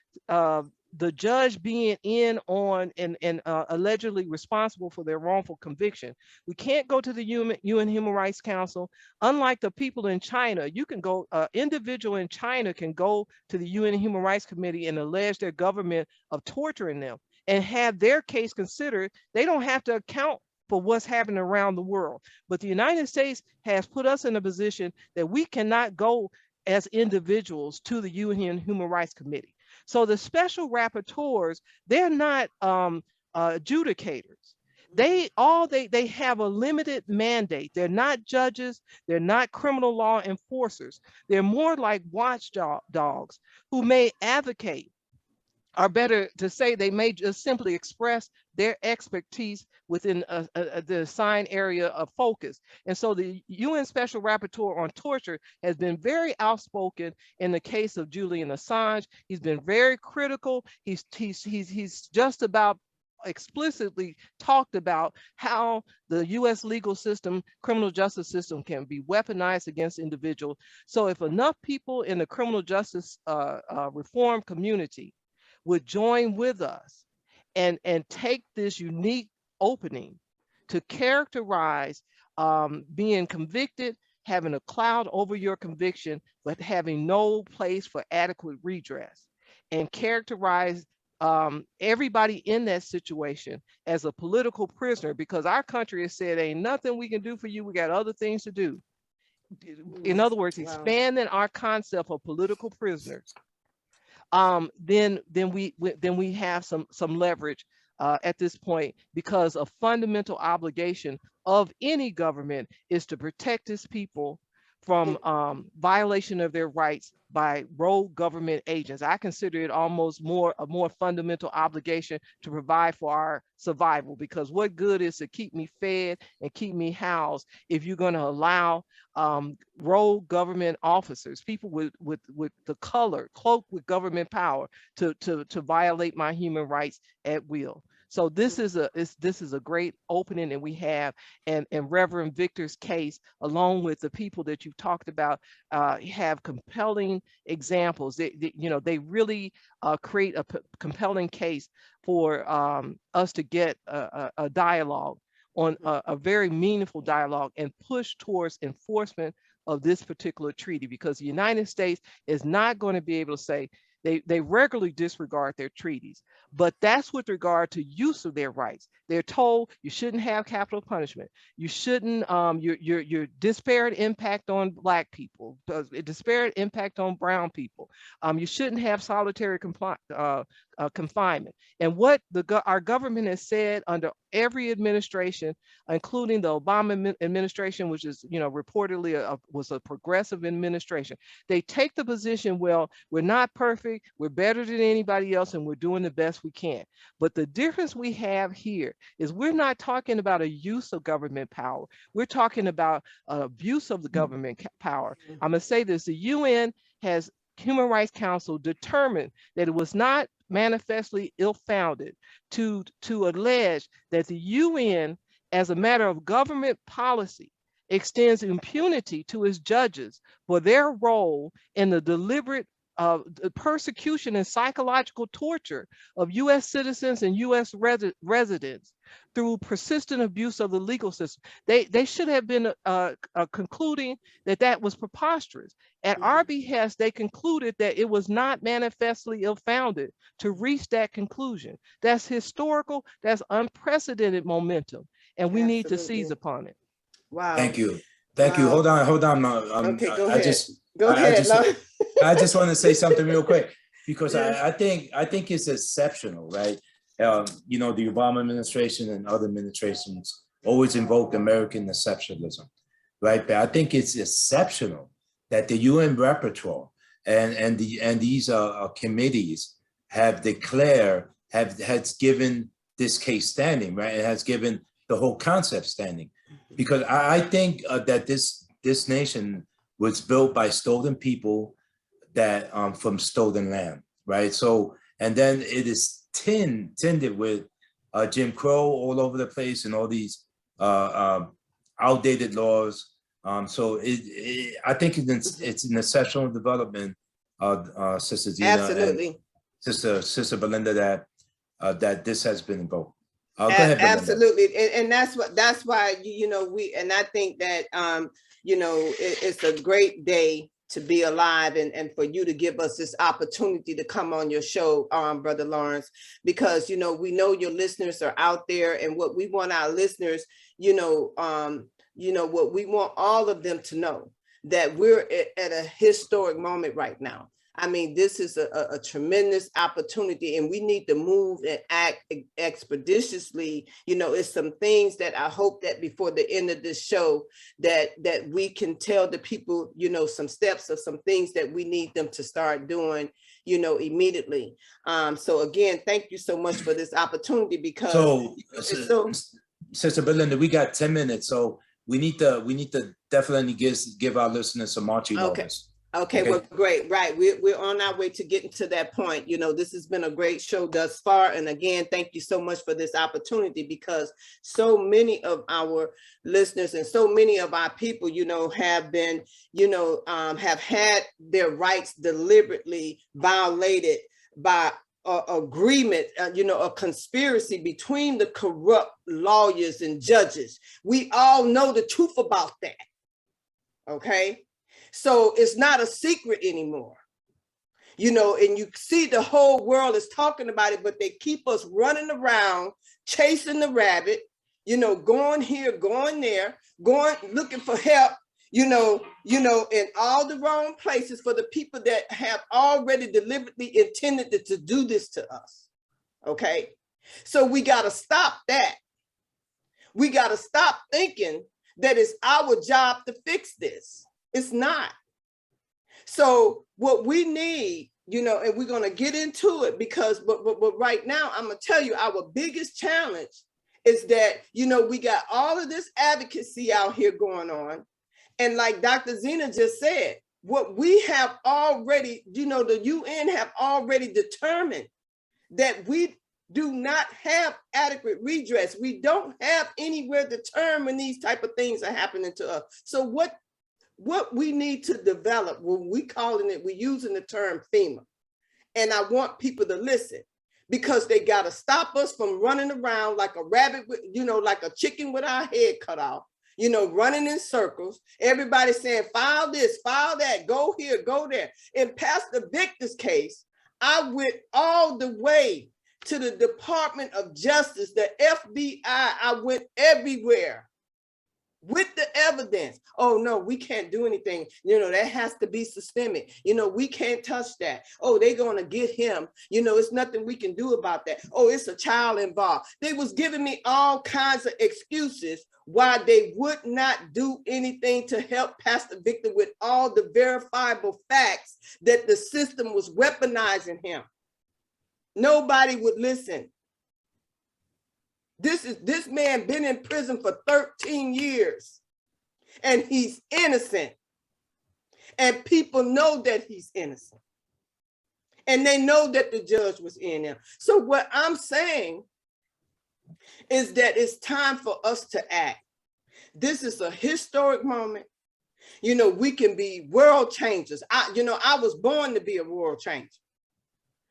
the judge being in on and allegedly responsible for their wrongful conviction, we can't go to the UN Human Rights Council. Unlike the people in China, you can go, individual in China can go to the UN Human Rights Committee and allege their government of torturing them and have their case considered. They don't have to account for what's happening around the world. But the United States has put us in a position that we cannot go as individuals to the UN Human Rights Committee. So the special rapporteurs, they're not adjudicators. They have a limited mandate. They're not judges. They're not criminal law enforcers. They're more like watchdogs who may advocate, or better to say, they may just simply express their expertise within the assigned area of focus. And so the UN Special Rapporteur on Torture has been very outspoken in the case of Julian Assange. He's been very critical. He's just about explicitly talked about how the US legal system, criminal justice system, can be weaponized against individuals. So if enough people in the criminal justice reform community would join with us and take this unique opening to characterize being convicted, having a cloud over your conviction, but having no place for adequate redress, and characterize everybody in that situation as a political prisoner, because our country has said, ain't nothing we can do for you, we got other things to do. In other words, expanding our concept of political prisoners, then we have some leverage at this point, because a fundamental obligation of any government is to protect its people from violation of their rights by rogue government agents. I consider it almost a more fundamental obligation to provide for our survival, because what good is to keep me fed and keep me housed if you're going to allow rogue government officers, people with the color cloaked with government power, to violate my human rights at will. So this is a great opening that we have, and Reverend Victor's case, along with the people that you've talked about, have compelling examples. They really create a compelling case for us to get a dialogue on a very meaningful dialogue and push towards enforcement of this particular treaty, because the United States is not going to be able to say, they regularly disregard their treaties, but that's with regard to use of their rights. They're told you shouldn't have capital punishment. You shouldn't, your disparate impact on Black people, disparate impact on brown people. You shouldn't have solitary confinement. And what our government has said under every administration, including the Obama administration, which is, reportedly was a progressive administration, they take the position, well, we're not perfect, we're better than anybody else, and we're doing the best we can. But the difference we have here is we're not talking about a use of government power. We're talking about abuse of the government power. I'm gonna say this, the UN has Human Rights Council determined that it was not manifestly ill-founded to allege that the UN, as a matter of government policy, extends impunity to its judges for their role in the deliberate persecution and psychological torture of U.S. citizens and U.S. residents through persistent abuse of the legal system. They should have been concluding that was preposterous. At our behest, they concluded that it was not manifestly ill-founded to reach that conclusion. That's historical, that's unprecedented momentum, and we need to seize upon it. Wow. Thank you. Thank you. Hold on. Okay, go ahead. Go ahead. I just want to say something real quick, because I think it's exceptional, right? The Obama administration and other administrations always invoke American exceptionalism, right? But I think it's exceptional that the UN repertoire and these committees have declared, has given this case standing, right? It has given the whole concept standing, because I think that this nation was built by stolen people that from stolen land, right? So, and then it is tended with Jim Crow all over the place and all these outdated laws. So I think it's an exceptional development, Sister Zena. Absolutely. And Sister Belinda, that this has been invoked. Go ahead, Belinda. Absolutely, and that's why I think that it's a great day to be alive, and for you to give us this opportunity to come on your show, Brother Lawrence, because we know your listeners are out there, and what we want our listeners, what we want all of them to know, that we're at a historic moment right now. I mean, this is a tremendous opportunity, and we need to move and act expeditiously. It's some things that I hope that before the end of this show that we can tell the people, some steps of some things that we need them to start doing, immediately. So again, thank you so much for this opportunity, because Sister Belinda, we got 10 minutes, so we need to definitely give our listeners some marching orders. Okay, well, great. Right. We're on our way to getting to that point. This has been a great show thus far. And again, thank you so much for this opportunity, because so many of our listeners and so many of our people, have been, have had their rights deliberately violated by agreement, a conspiracy between the corrupt lawyers and judges. We all know the truth about that. Okay. So it's not a secret anymore, and you see the whole world is talking about it, but they keep us running around, chasing the rabbit, going here, going there, looking for help, in all the wrong places for the people that have already deliberately intended to do this to us. Okay. So we got to stop that. We got to stop thinking that it's our job to fix this. It's not. So what we need, and we're going to get into it, because, but right now, I'm going to tell you, our biggest challenge is that, we got all of this advocacy out here going on. And like Dr. Zena just said, what we have already, the UN have already determined that we do not have adequate redress. We don't have anywhere to turn when these type of things are happening to us. So what we need to develop, when we calling it, we're using the term FEMA. And I want people to listen, because they got to stop us from running around like a rabbit, with, you know, like a chicken with our head cut off, you know, running in circles. Everybody saying, file this, file that, go here, go there. In Pastor Victor's case, I went all the way to the Department of Justice, the FBI. I went everywhere with the evidence. Oh no, we can't do anything. You know, that has to be systemic. You know, we can't touch that. Oh, they're gonna get him. You know, it's nothing we can do about that. Oh, it's a child involved. They was giving me all kinds of excuses why they would not do anything to help Pastor Victor with all the verifiable facts that the system was weaponizing him. Nobody would listen. This man been in prison for 13 years and he's innocent. And people know that he's innocent. And they know that the judge was in him. So what I'm saying is that it's time for us to act. This is a historic moment. You know, we can be world changers. I was born to be a world changer.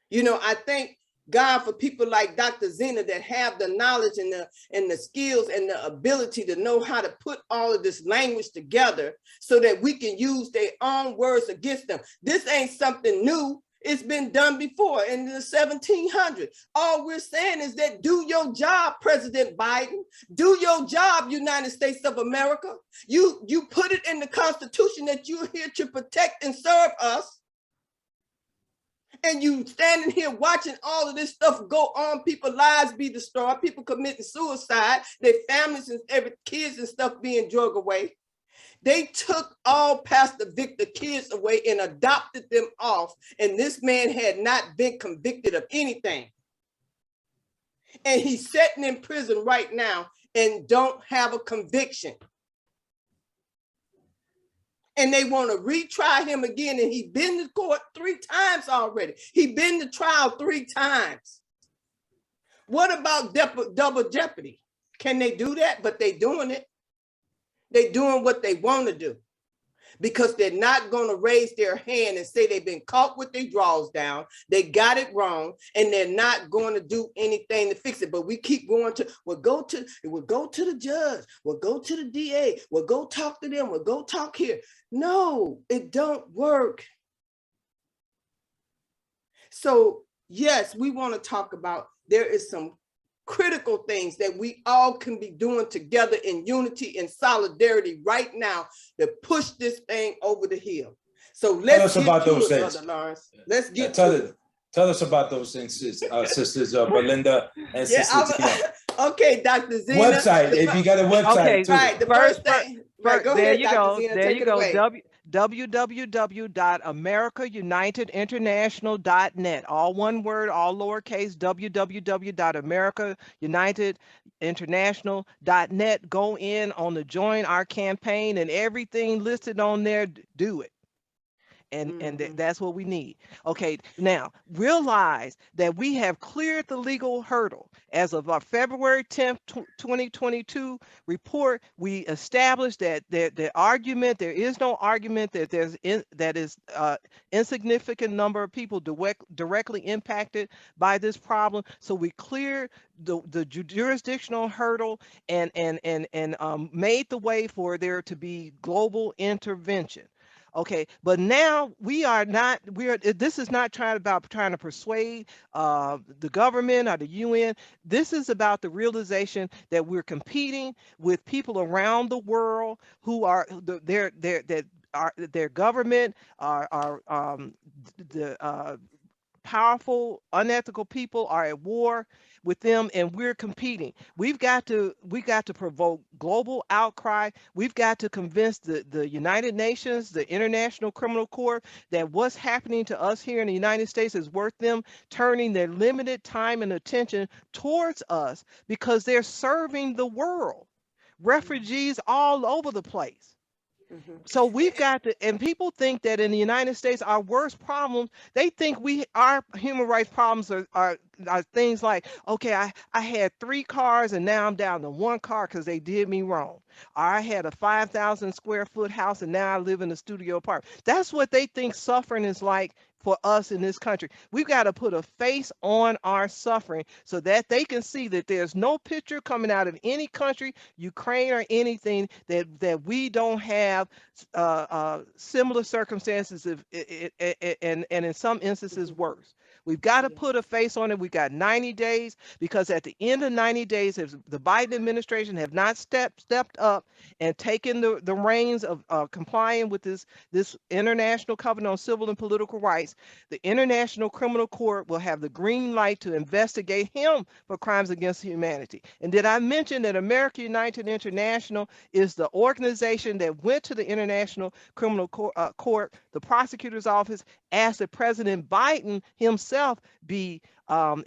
You know, I thank God for people like Dr. Zena that have the knowledge and the skills and the ability to know how to put all of this language together so that we can use their own words against them. This ain't something new. It's been done before in the 1700s. All we're saying is that do your job, President Biden. Do your job, United States of America. You put it in the Constitution that you're here to protect and serve us. And you standing here watching all of this stuff go on, people's lives be destroyed, people committing suicide, their families and kids and stuff being drug away. They took all Pastor Victor kids away and adopted them off. And this man had not been convicted of anything. And he's sitting in prison right now and don't have a conviction. And they want to retry him again. And he's been to court 3 times already. He's been to trial 3 times. What about double jeopardy? Can they do that? But they doing it. They're doing what they want to do because they're not going to raise their hand and say they've been caught with their drawers down. They got it wrong and they're not going to do anything to fix it. But we keep going to, we'll go to the judge, we'll go to the DA, we'll go talk to them, we'll go talk here. No, it don't work. So yes, we want to talk about, there is some critical things that we all can be doing together in unity and solidarity right now to push this thing over the hill. So let's get about those things. Lawrence. Let's get to it. Tell us about those things, sisters Belinda and Sister Tina. Okay, Dr. Zena. Website, if you got a website. Okay, too. Right, the first thing. Right, go there ahead, you Dr. go. Zena, there you go. www.americaunitedinternational.net. All one word, all lowercase, www.americaunitedinternational.net. Go in on the join our campaign and everything listed on there, do it. And that's what we need. Okay, now realize that we have cleared the legal hurdle. As of our February 10th, 2022 report, we established that there is no argument that that is insignificant number of people directly impacted by this problem. So we cleared the jurisdictional hurdle and made the way for there to be global intervention. Okay, but now this is not trying to persuade the government or the UN. This is about the realization that we're competing with people around the world who are their government the powerful, unethical people are at war with them, and we're competing. We've got to provoke global outcry. We've got to convince the United Nations, the International Criminal Court, that what's happening to us here in the United States is worth them turning their limited time and attention towards us, because they're serving the world. Refugees all over the place. So we've got to, and people think that in the United States, our worst problems, they think our human rights problems are things like, okay, I had 3 cars and now I'm down to 1 car because they did me wrong. Or I had a 5,000 square foot house and now I live in a studio apartment. That's what they think suffering is like for us in this country. We've got to put a face on our suffering so that they can see that there's no picture coming out of any country, Ukraine or anything, that we don't have similar circumstances, and in some instances worse. We've got to put a face on it. We've got 90 days, because at the end of 90 days, if the Biden administration have not stepped up and taken the reins of complying with this international covenant on civil and political rights, the International Criminal Court will have the green light to investigate him for crimes against humanity. And did I mention that America United International is the organization that went to the International Criminal Court, the prosecutor's office, asked that President Biden himself be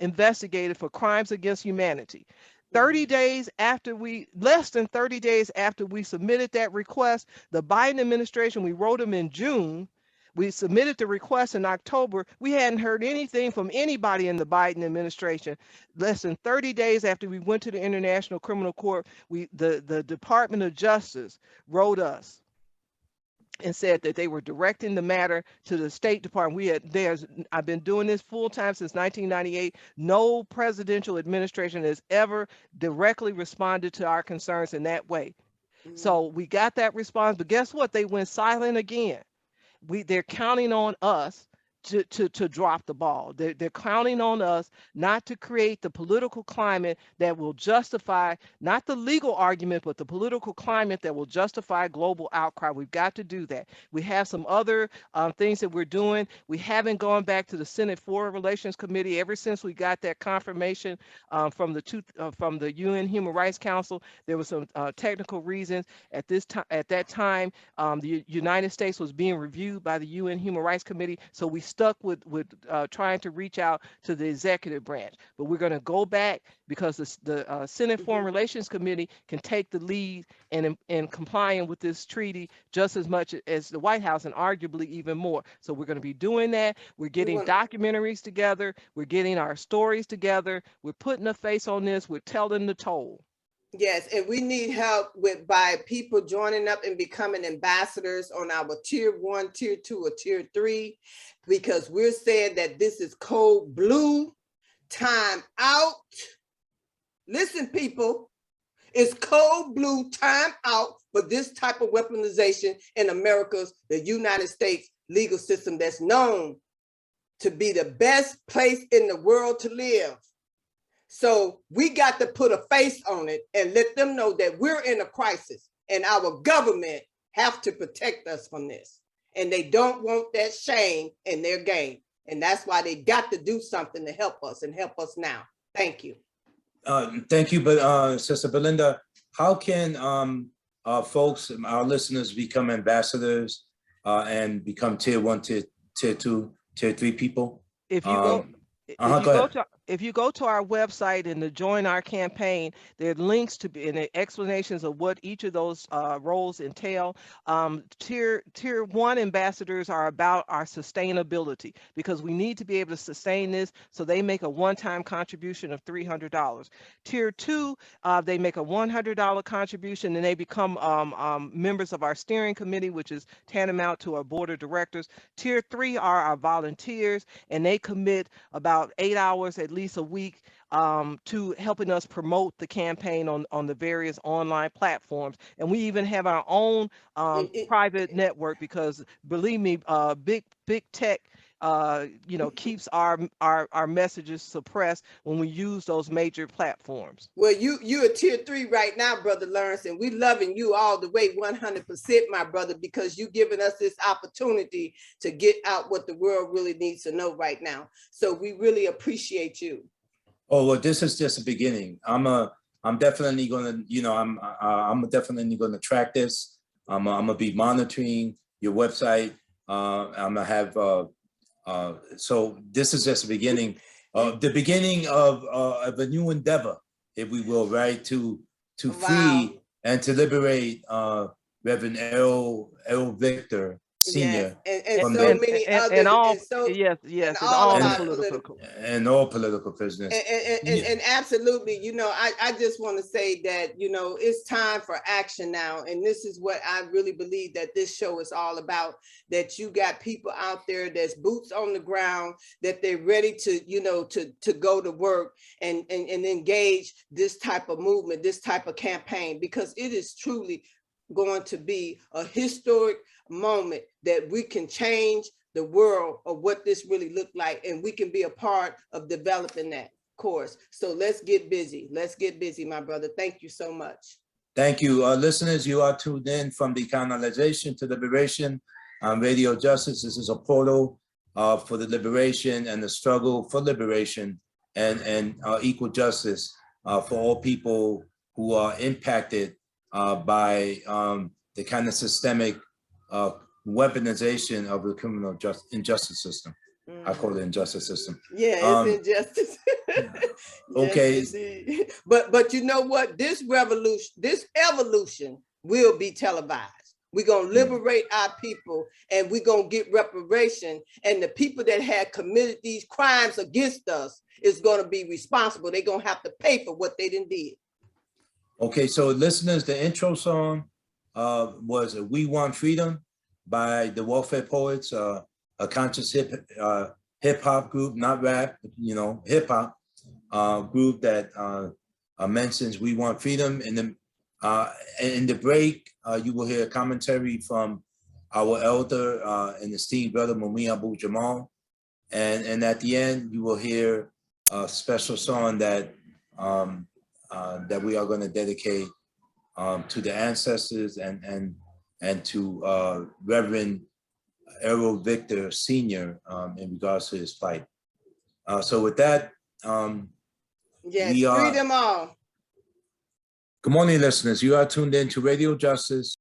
investigated for crimes against humanity. 30 days after less than 30 days after we submitted that request, the Biden administration, we wrote them in June, we submitted the request in October. We hadn't heard anything from anybody in the Biden administration. Less than 30 days after we went to the International Criminal Court, the Department of Justice wrote us and said that they were directing the matter to the State Department. I've been doing this full time since 1998. No presidential administration has ever directly responded to our concerns in that way. So we got that response, but guess what? They went silent again. They're counting on us to drop the ball. They're counting on us not to create the political climate that will justify, not the legal argument, but the political climate that will justify global outcry. We've got to do that. We have some other things that we're doing. We haven't gone back to the Senate Foreign Relations Committee ever since we got that confirmation from the UN Human Rights Council. There were some technical reasons at that time. The United States was being reviewed by the UN Human Rights Committee, so we stuck with trying to reach out to the executive branch. But we're going to go back because the Senate Foreign Relations Committee can take the lead in complying with this treaty just as much as the White House, and arguably even more. So we're going to be doing that. We're getting documentaries together. We're getting our stories together. We're putting a face on this. We're telling the toll. Yes, and we need help by people joining up and becoming ambassadors on our tier 1, tier 2, or tier 3, because we're saying that this is code blue, time out. Listen, people, it's code blue, time out for this type of weaponization in America's, the United States legal system that's known to be the best place in the world to live. So we got to put a face on it and let them know that we're in a crisis and our government have to protect us from this. And they don't want that shame in their game. And that's why they got to do something to help us, and help us now. Thank you. Thank you, but Sister Belinda, how can folks, our listeners, become ambassadors and become tier 1, tier 2, tier 3 people? If you go to our website and to join our campaign, there are links to and explanations of what each of those roles entail. Tier 1 ambassadors are about our sustainability, because we need to be able to sustain this. So they make a one-time contribution of $300. Tier 2, they make a $100 contribution, and they become members of our steering committee, which is tantamount to our board of directors. Tier 3 are our volunteers, and they commit about 8 hours at least a week to helping us promote the campaign on the various online platforms. And we even have our own private network, because believe me, big tech keeps our messages suppressed when we use those major platforms. Well, you're a tier 3 right now, Brother Lawrence, and we loving you all the way 100%, my brother, because you giving us this opportunity to get out what the world really needs to know right now. So we really appreciate you. Oh, well, this is just a beginning. I'm definitely gonna, I'm definitely gonna track this. I'm gonna be monitoring your website. I'm gonna have so this is just the beginning of a new endeavor, if we will, right? To free and to liberate Reverend Errol Victor Senior, and from so the- many others, and all, and so yes, and and all all of the our political. and all political prisoners. and absolutely, you know, I just want to say that, you know, it's time for action now. And this is what I really believe that this show is all about, that you got people out there that's boots on the ground, that they're ready to, you know, to go to work and engage this type of movement, this type of campaign, because it is truly going to be a historic moment that we can change the world of what this really looked like, and we can be a part of developing that course. So let's get busy. Let's get busy, my brother. Thank you so much. Thank you, listeners. You are tuned in from decolonization to liberation on Radio Justice. This is a portal for the liberation and the struggle for liberation and equal justice for all people who are impacted by the kind of systemic weaponization of the criminal injustice system. I call it injustice system. Yeah, it's injustice. Okay. Yes, but you know what? This revolution, this evolution will be televised. We're gonna liberate our people, and we're gonna get reparation. And the people that had committed these crimes against us is gonna be responsible. They're gonna have to pay for what they done did. Okay, so listeners, the intro song was "We Want Freedom" by the Welfare Poets, a conscious hip hop group, not rap, you know, hip hop group that mentions we want freedom. In the break, you will hear a commentary from our elder and esteemed brother Mumia Abu Jamal, and at the end you will hear a special song that that we are going to dedicate to the ancestors and to Reverend Errol Victor Sr. In regards to his fight. So with that, yes, free them all. Good morning, listeners. You are tuned in to Radio Justice.